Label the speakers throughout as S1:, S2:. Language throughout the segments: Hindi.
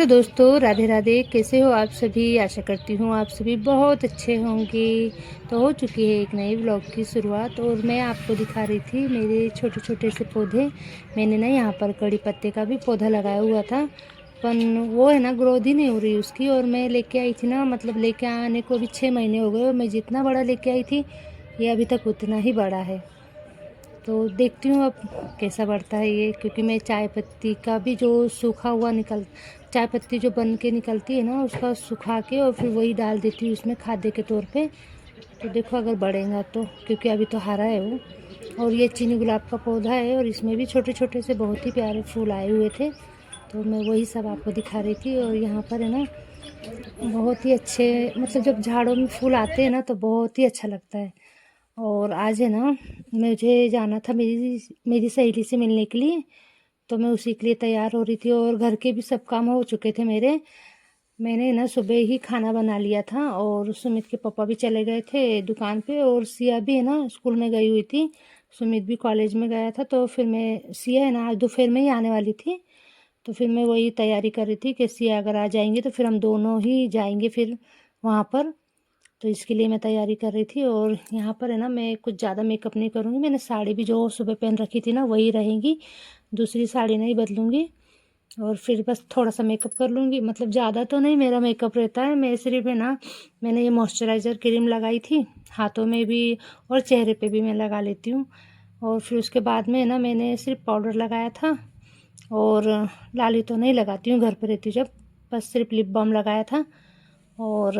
S1: दोस्तों, राधे राधे। कैसे हो आप सभी? आशा करती हूँ आप सभी बहुत अच्छे होंगे। तो हो चुकी है एक नई व्लॉग की शुरुआत और मैं आपको दिखा रही थी मेरे छोटे छोटे से पौधे। मैंने ना यहाँ पर कड़ी पत्ते का भी पौधा लगाया हुआ था, पर वो है ना ग्रोथ ही नहीं हो रही उसकी। और मैं लेके आई थी ना, मतलब लेके आने को अभी 6 महीने हो गए और मैं जितना बड़ा लेके आई थी ये अभी तक उतना ही बड़ा है। तो देखती हूँ अब कैसा बढ़ता है ये, क्योंकि मैं चाय पत्ती का भी जो सूखा हुआ चाय पत्ती जो बन के निकलती है ना, उसका सुखा के और फिर वही डाल देती हूँ उसमें खादे के तौर पे। तो देखो अगर बढ़ेगा तो, क्योंकि अभी तो हरा है वो। और ये चीनी गुलाब का पौधा है और इसमें भी छोटे छोटे से बहुत ही प्यारे फूल आए हुए थे, तो मैं वही सब आपको दिखा रही थी। और यहाँ पर है ना बहुत ही अच्छे, मतलब जब झाड़ों में फूल आते हैं ना तो बहुत ही अच्छा लगता है। और आज है ना मुझे जाना था मेरी मेरी सहेली से मिलने के लिए, तो मैं उसी के लिए तैयार हो रही थी और घर के भी सब काम हो चुके थे मेरे। मैंने ना सुबह ही खाना बना लिया था और सुमित के पापा भी चले गए थे दुकान पे और सिया भी है ना स्कूल में गई हुई थी। सुमित भी कॉलेज में गया था, तो फिर मैं, सिया है ना आज दोपहर में ही आने वाली थी, तो फिर मैं वही तैयारी कर रही थी कि सिया अगर आ जाएंगी तो फिर हम दोनों ही जाएंगे फिर वहाँ पर। तो इसके लिए मैं तैयारी कर रही थी। और यहाँ पर है ना मैं कुछ ज़्यादा मेकअप नहीं करूँगी, मैंने साड़ी भी जो सुबह पहन रखी थी ना वही रहेगी, दूसरी साड़ी नहीं बदलूँगी। और फिर बस थोड़ा सा मेकअप कर लूँगी, मतलब ज़्यादा तो नहीं मेरा मेकअप रहता है। मैं सिर्फ है ना, मैंने ये मॉइस्चराइज़र क्रीम लगाई थी हाथों में भी और चेहरे पे भी मैं लगा लेती हूँ। और फिर उसके बाद में है ना मैंने सिर्फ पाउडर लगाया था और लाली तो नहीं लगाती हूँ घर पर रहती जब, बस सिर्फ लिप बाम लगाया था और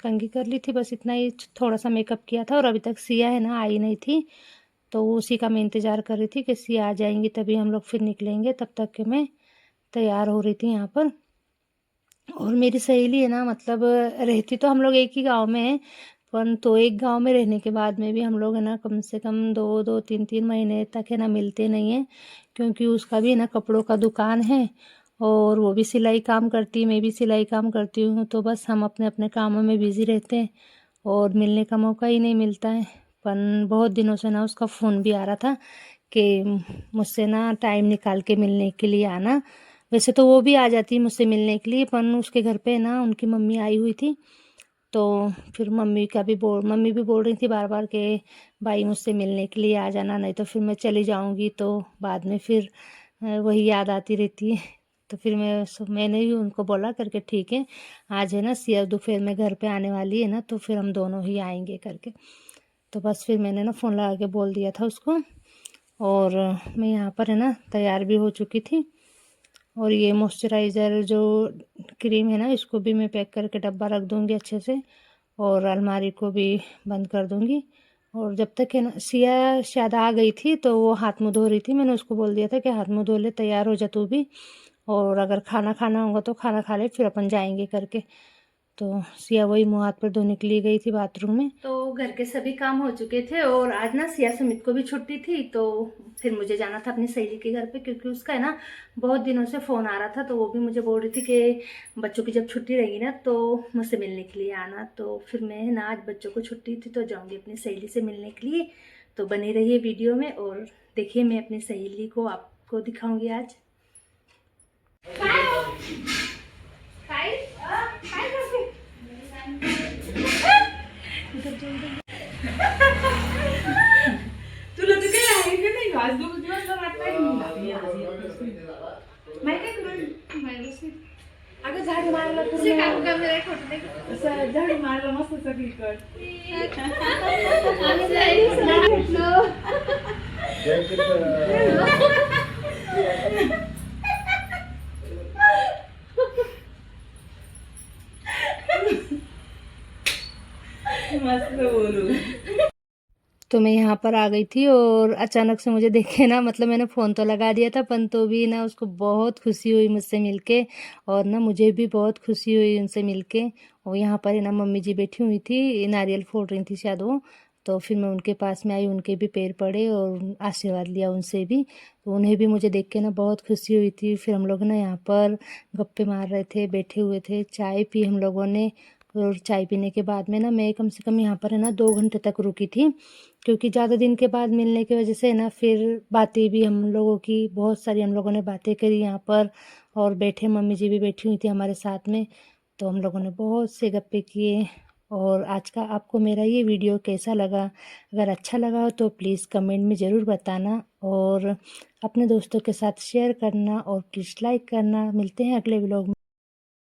S1: कंघी कर ली थी, बस इतना ही थोड़ा सा मेकअप किया था। और अभी तक सिया है ना आई नहीं थी, तो उसी का मैं इंतज़ार कर रही थी कि सिया आ जाएंगी तभी हम लोग फिर निकलेंगे। तब तक के मैं तैयार हो रही थी यहाँ पर। और मेरी सहेली है ना, मतलब रहती तो हम लोग एक ही गांव में है, पर तो एक गांव में रहने के बाद में भी हम लोग है ना कम से कम 2-3 महीने तक है ना मिलते नहीं हैं, क्योंकि उसका भी है ना कपड़ों का दुकान है और वो भी सिलाई काम करती है, मैं भी सिलाई काम करती हूँ, तो बस हम अपने अपने कामों में बिज़ी रहते हैं और मिलने का मौका ही नहीं मिलता है। पर बहुत दिनों से ना उसका फ़ोन भी आ रहा था कि मुझसे ना टाइम निकाल के मिलने के लिए आना। वैसे तो वो भी आ जाती मुझसे मिलने के लिए, पर उसके घर पे ना उनकी मम्मी आई हुई थी, तो फिर मम्मी भी बोल रही थी बार बार कि भाई मुझसे मिलने के लिए आ जाना, नहीं तो फिर मैं चली जाऊंगी तो बाद में फिर वही याद आती रहती है। तो फिर मैंने ही उनको बोला करके ठीक है, आज है ना सिया दोपहर में घर पे आने वाली है ना, तो फिर हम दोनों ही आएंगे करके। तो बस फिर मैंने ना फ़ोन लगा के बोल दिया था उसको। और मैं यहाँ पर है ना तैयार भी हो चुकी थी। और ये मॉइस्चराइज़र जो क्रीम है ना, इसको भी मैं पैक करके डब्बा रख दूँगी अच्छे से और अलमारी को भी बंद कर दूँगी। और जब तक है ना सिया शायद आ गई थी तो वो हाथ मुँह धो रही थी, मैंने उसको बोल दिया था कि हाथ मुँह धो ले, तैयार हो जा तू भी, और अगर खाना खाना होगा तो खाना खा ले फिर अपन जाएंगे करके। तो सिया वही मुँह हाथ पर धोने के लिए गई थी बाथरूम में। तो घर के सभी काम हो चुके थे और आज ना सिया सुमित को भी छुट्टी थी, तो फिर मुझे जाना था अपनी सहेली के घर पे, क्योंकि उसका है ना बहुत दिनों से फ़ोन आ रहा था, तो वो भी मुझे बोल रही थी कि बच्चों की जब छुट्टी रहेगी ना तो मुझसे मिलने के लिए आना। तो फिर मैं ना आज बच्चों को छुट्टी थी तो जाऊँगी अपनी सहेली से मिलने के लिए। तो बने रहिए वीडियो में और देखिए मैं अपनी सहेली को आपको दिखाऊँगी आज। तुला तर काही आहे का नाही आज दिवसभर वाटतंय माहिती आहे करून अगं झाडू मारलं झाडू मारलं मस्त सगळीकडे मस्त बोलू। तो मैं यहाँ पर आ गई थी और अचानक से मुझे देखे ना, मतलब मैंने फ़ोन तो लगा दिया था, पर तो भी ना उसको बहुत खुशी हुई मुझसे मिलके और ना मुझे भी बहुत खुशी हुई उनसे मिलके। और यहाँ पर है ना मम्मी जी बैठी हुई थी, नारियल फोड़ रही थी शायद वो, तो फिर मैं उनके पास में आई, उनके भी पैर पड़े और आशीर्वाद लिया उनसे भी। तो उन्हें भी मुझे देख के ना बहुत खुशी हुई थी। फिर हम लोग ना यहाँ पर गप्पे मार रहे थे, बैठे हुए थे, चाय पी हम लोगों ने, और चाय पीने के बाद में ना मैं कम से कम यहाँ पर है ना 2 घंटे तक रुकी थी, क्योंकि ज़्यादा दिन के बाद मिलने की वजह से है ना फिर बातें भी हम लोगों की बहुत सारी हम लोगों ने बातें करी यहाँ पर, और बैठे मम्मी जी भी बैठी हुई थी हमारे साथ में, तो हम लोगों ने बहुत से गप्पे किए। और आज का आपको मेरा ये वीडियो कैसा लगा? अगर अच्छा लगा हो तो प्लीज़ कमेंट में ज़रूर बताना, और अपने दोस्तों के साथ शेयर करना, और प्लीज़ लाइक करना। मिलते हैं अगले व्लॉग में।